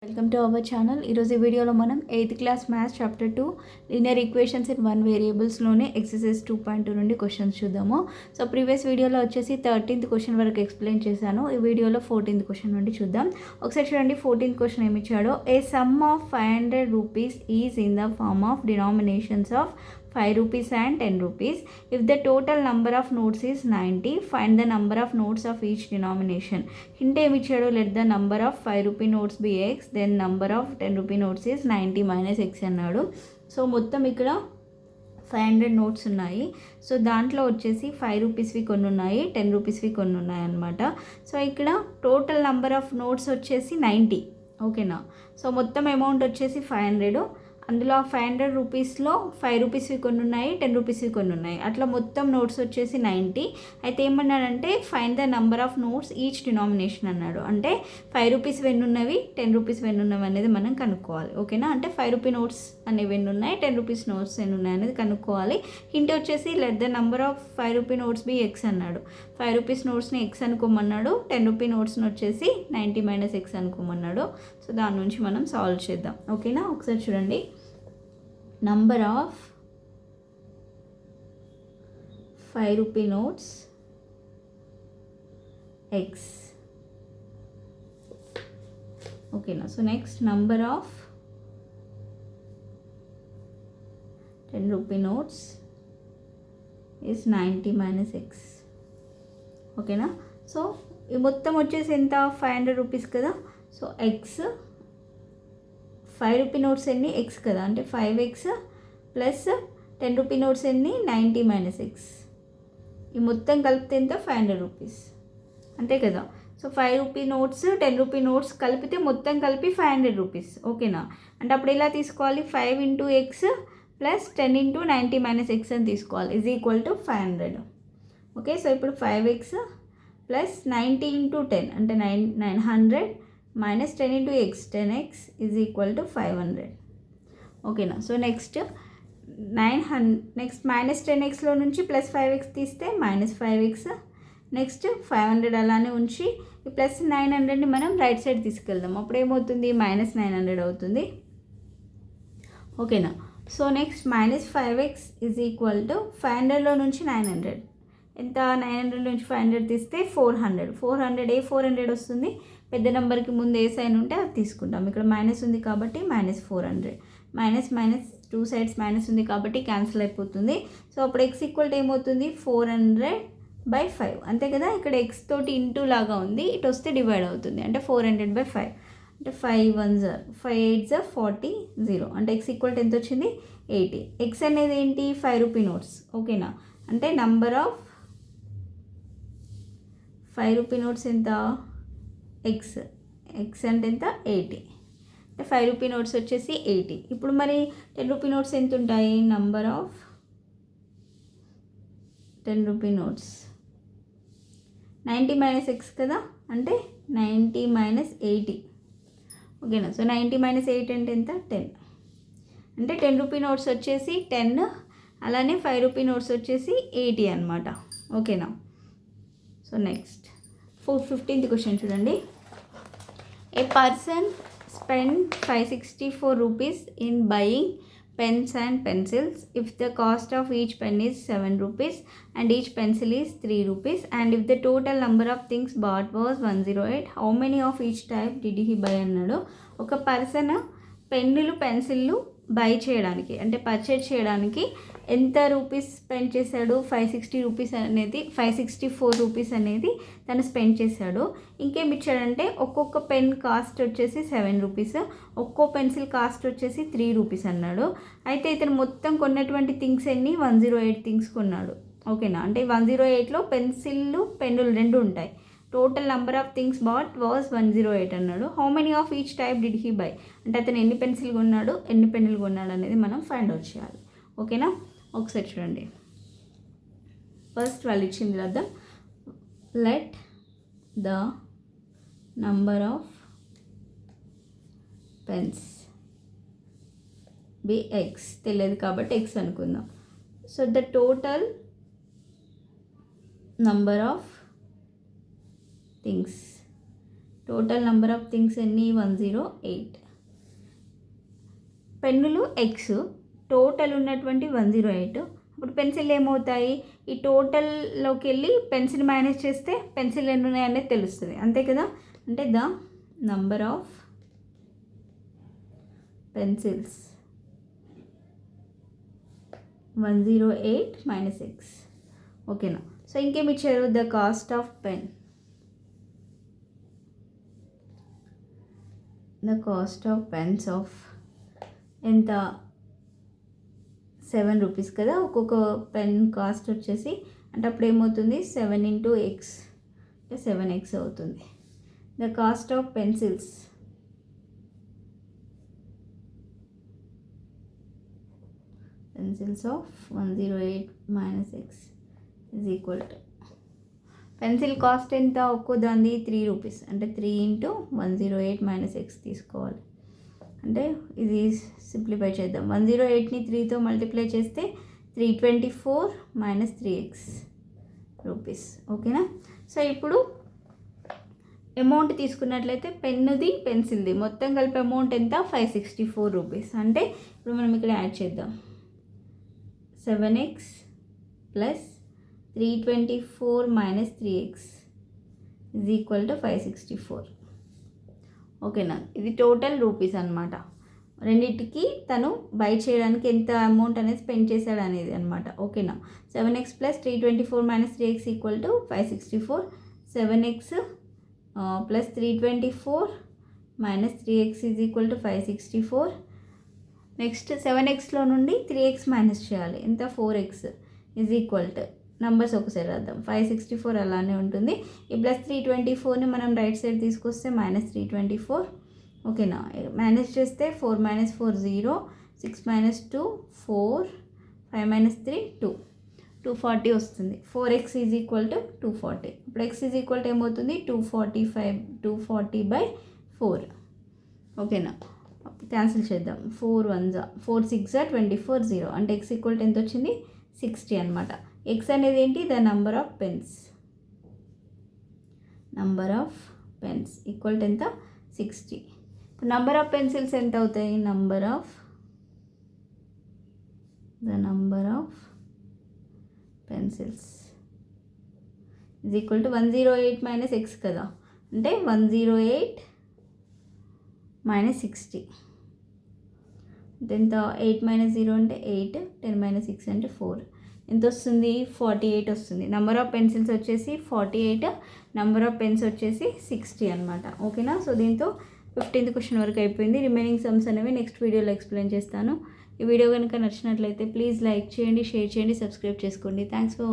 Welcome to our channel. ఈరోజు ఈ వీడియోలో మనం 8th class maths chapter 2 linear equations in 1 వేరియబుల్స్లోనే ఎక్సర్సైజ్ 2.2 నుండి క్వశ్చన్స్ చూద్దాము. సో ప్రీవియస్ వీడియోలో వచ్చేసి 13th క్వశ్చన్ వరకు ఎక్స్ప్లెయిన్ చేశాను. ఈ వీడియోలో 14th క్వశ్చన్ నుండి చూద్దాం. ఒకసారి చూడండి. 14th క్వశ్చన్ ఏమి ఇచ్చాడో, a sum of 500 rupees is in the form of denominations of 5 rupees and 10 rupees. If the total number of notes is 90, find the number of notes of each denomination. Hint ఏమి ఇచ్చాడు, let the number of 5 rupee notes be x, then number of 10 rupee notes is 90 minus x అన్నాడు. So మొత్తం ఇక్కడ 500 notes ఉన్నాయి. So దాంట్లో వచ్చేసి 5 రూపీస్వి కొన్ని ఉన్నాయి, 10 రూపీస్వి కొన్ని ఉన్నాయి అన్నమాట. సో ఇక్కడ టోటల్ నెంబర్ ఆఫ్ నోట్స్ వచ్చేసి 90. ఓకేనా. సో మొత్తం అమౌంట్ వచ్చేసి 500. అందులో 500 రూపీస్లో 5 రూపీస్వి కొన్ని ఉన్నాయి, 10 రూపీస్వి కొన్ని ఉన్నాయి. అట్లా మొత్తం నోట్స్ వచ్చేసి 90. అయితే ఏమన్నాడంటే find the number of notes each denomination అన్నాడు. అంటే 5 రూపీస్ వెన్ని ఉన్నవి, 10 రూపీస్ వెన్ని ఉన్నవి అనేది మనం కనుక్కోవాలి. ఓకేనా. అంటే 5 రూపీ నోట్స్ అనేవి ఎన్ని ఉన్నాయి, 10 రూపీస్ నోట్స్ ఎన్ని ఉన్నాయి అనేది కనుక్కోవాలి. హింట్ వచ్చేసి let the number of 5 rupee notes be X అన్నాడు. 5 రూపీస్ నోట్స్ని ఎక్స్ అనుకోమన్నాడు. 10 రూపీ నోట్స్ని వచ్చేసి 90 మైనస్ ఎక్స్ అనుకోమన్నాడు. సో దాని నుంచి మనం సాల్వ్ చేద్దాం. ఓకేనా. ఒకసారి చూడండి. Number of 5 rupee notes x. Okay, now so next number of 10 rupee notes is 90 minus x. Okay na. So ఈ మొత్తం వచ్చేసి ఎంత, 500 రూపీస్ కదా. సో ఎక్స్ 5 రూపీ నోట్స్ ఎన్ని, ఎక్స్ కదా, అంటే 5x ప్లస్ 10 రూపీ నోట్స్ ఎన్ని, 90 మైనస్ ఎక్స్. ఈ మొత్తం కలిపితే ఎంత, 500 రూపీస్ అంతే కదా. So 5 rupee notes 10 rupee notes కలిపితే మొత్తం కలిపి 500 రూపీస్. ఓకేనా. అంటే అప్పుడు ఎలా తీసుకోవాలి, 5 into X plus 10 into 90 minus X అని తీసుకోవాలి. Is equal to 500. Okay. So ఇప్పుడు 5x ప్లస్ 90 ఇంటూ 10 అంటే 900 minus 10 into x, 10x is equal to 500. ఓకేనా. సో నెక్స్ట్ మైనస్ 10xలో నుంచి ప్లస్ 5x తీస్తే మైనస్ 5x. నెక్స్ట్ 500 అలానే ఉంచి ఈ ప్లస్ 900ని మనం రైట్ సైడ్ తీసుకెళ్దాం. అప్పుడు ఏమవుతుంది, మైనస్ 900 అవుతుంది. ఓకేనా. So next minus 5x is equal to 500లో నుంచి 900 ఎంత, 900 నుంచి 500 తీస్తే 400. 400 వస్తుంది. పెద్ద నెంబర్కి ముందు ఏ సైన్ ఉంటే అది తీసుకుంటాం. ఇక్కడ మైనస్ ఉంది కాబట్టి మైనస్ 400. మైనస్ 2 సైడ్స్ మైనస్ ఉంది కాబట్టి క్యాన్సిల్ అయిపోతుంది. సో అప్పుడు ఎక్స్ ఈక్వల్ టు ఏమవుతుంది, 400/5 అంతే కదా. ఇక్కడ ఎక్స్ తోటి ఇంటూ లాగా ఉంది, ఇటు వస్తే డివైడ్ అవుతుంది. అంటే 400/5 అంటే 5 1s 5 8s 40 0 అంటే ఎక్స్ ఈక్వల్ టు ఎంత వచ్చింది, 80. ఎక్స్ అనేది ఏంటి, 5 రూపీ నోట్స్. ఓకేనా. అంటే నంబర్ ఆఫ్ 5 రూపీ నోట్స్ ఎంత, ఎక్స్ అంటే ఎంత, 80. అంటే 5 రూపీ నోట్స్ వచ్చేసి 80. ఇప్పుడు మరి 10 రూపీ నోట్స్ ఎంత ఉంటాయి, number of 10 rupee notes 90 minus X కదా, అంటే 90 మైనస్ 80. ఓకేనా. సో 90 మైనస్ 8 అంటే ఎంత, 10. అంటే 10 రూపీ నోట్స్ వచ్చేసి 10, అలానే 5 రూపీ నోట్స్ వచ్చేసి 80 అనమాట. ఓకేనా. సో నెక్స్ట్ 15th క్వశ్చన్ చూడండి. A person spend 564 rupees in buying pens and pencils if the cost of each pen is 7 rupees and each pencil is 3 rupees and if the total number of things bought was 108, how many of each type did he buy అన్నాడు. ఒక person పెన్నులు పెన్సిళ్ళు by చేయడానికి అంటే purchase చేయడానికి ఎంత rupees spend చేశాడు, 564 rupees అనేది తను స్పెండ్ చేశాడు. ఇంకేం ఇచ్చాడంటే ఒక్కొక్క పెన్ కాస్ట్ వచ్చేసి 7 రూపీస్, ఒక్కో పెన్సిల్ కాస్ట్ వచ్చేసి 3 రూపీస్ అన్నాడు. అయితే ఇతను మొత్తం కొన్నటువంటి థింగ్స్ ఎన్ని, 108 థింగ్స్ కొన్నాడు. ఓకేనా. అంటే 108లో పెన్సిళ్ళు పెన్నులు 2 ఉంటాయి. Total number of things bought was 108 అన్నాడు. How many of each type did he buy అంటే అతను ఎన్ని పెన్సిల్ కొన్నాడు, ఎన్ని పెన్నులు కొన్నాడు అనేది మనం ఫైండ్ అవుట్ చేయాలి. ఓకేనా. ఒకసారి చూడండి. ఫస్ట్ వాళ్ళు ఇచ్చింది కదా, let the number of pens be X, తెలియదు కాబట్టి ఎక్స్ అనుకుందాం. So the total number of things total number of things ఎన్ని 108. పెన్నులు ఎక్స్, టోటల్ ఉన్నటువంటి 108. ఇప్పుడు పెన్సిల్ ఏమవుతాయి, ఈ టోటల్లోకి వెళ్ళి పెన్సిల్ మైనస్ చేస్తే పెన్సిల్ ఎన్ని ఉన్నాయనేది తెలుస్తుంది, అంతే కదా. అంటే the number of pencils 108 minus X. ఓకేనా. సో ఇంకేమి ఇచ్చారు, the cost of pen. The cost of pens of ఎంత, 7 రూపీస్ కదా ఒక్కొక్క పెన్ కాస్ట్ వచ్చేసి. అంటే అప్పుడు ఏమవుతుంది, 7 into x, 7x అవుతుంది. The cost of pencils, pencils of 108 minus X is equal to, pencil cost ఎంత ఒక్కో దాన్ని 3 రూపీస్, అంటే 3 into 108 మైనస్ ఎక్స్ తీసుకోవాలి. అంటే ఇది సింప్లిఫై చేద్దాం. 108ని 3తో మల్టిప్లై చేస్తే 324 మైనస్ 3x రూపీస్. ఓకేనా. సో ఇప్పుడు అమౌంట్ తీసుకున్నట్లయితే పెన్నుది పెన్సిల్ది మొత్తం కలిపి అమౌంట్ ఎంత, 564 రూపీస్. అంటే ఇప్పుడు మనం ఇక్కడ యాడ్ చేద్దాం, 7x plus 324 minus 3x is equal to 564. ఓకేనా. ఇది టోటల్ రూపీస్ అనమాట. రెండింటికి తను బై చేయడానికి ఎంత అమౌంట్ అనేది స్పెండ్ చేశాడు అనేది అనమాట. ఓకేనా. 7x plus 324 minus 3x equal to 564. 7x plus 324 minus 3x is equal to 564. Next 7xలో నుండి 3x మైనస్ చేయాలి, ఎంత, 4x is equal to, numbers ఒకసారి రాద్దాం, 564 అలానే ఉంటుంది. ఈ ప్లస్ 324ని మనం రైట్ సైడ్ తీసుకొస్తే మైనస్ 324. ఓకేనా. మైనస్ చేస్తే 4 మైనస్ 4 0, 6 మైనస్ 2 4, 5 మైనస్ 3 2, 240 వస్తుంది. 4x is equal to 240. ఇప్పుడు x ఈజ్ ఈక్వల్ టు ఏమవుతుంది, 240/4. ఓకేనా. క్యాన్సిల్ చేద్దాం, 4 1 4 6 24 0, అంటే x ఈక్వల్ టు ఎంత వచ్చింది, 60 అనమాట. ఎక్స్ అనేది ఏంటి, the number of pens. Number of pens equal to ఎంత, 60. ఇప్పుడు నంబర్ ఆఫ్ పెన్సిల్స్ ఎంత అవుతాయి, number of the number of pencils is equal to 108 minus X కదా, అంటే 108 మైనస్ 60. ఎంత, 8 మైనస్ 0 అంటే 8, 10 మైనస్ 6 అంటే 4, ఎంత వస్తుంది, 48 వస్తుంది. నెంబర్ ఆఫ్ పెన్సిల్స్ వచ్చేసి 48, నెంబర్ ఆఫ్ పెన్స్ వచ్చేసి 60 అనమాట. ఓకేనా. సో దీంతో 15th క్వశ్చన్ వరకు అయిపోయింది. రిమైనింగ్ సమ్స్ అనేవి నెక్స్ట్ వీడియోలో ఎక్స్ప్లెయిన్ చేస్తాను. ఈ వీడియో కనుక నచ్చినట్లయితే ప్లీజ్ లైక్ చేయండి, షేర్ చేయండి, సబ్స్క్రైబ్ చేసుకోండి. Thanks for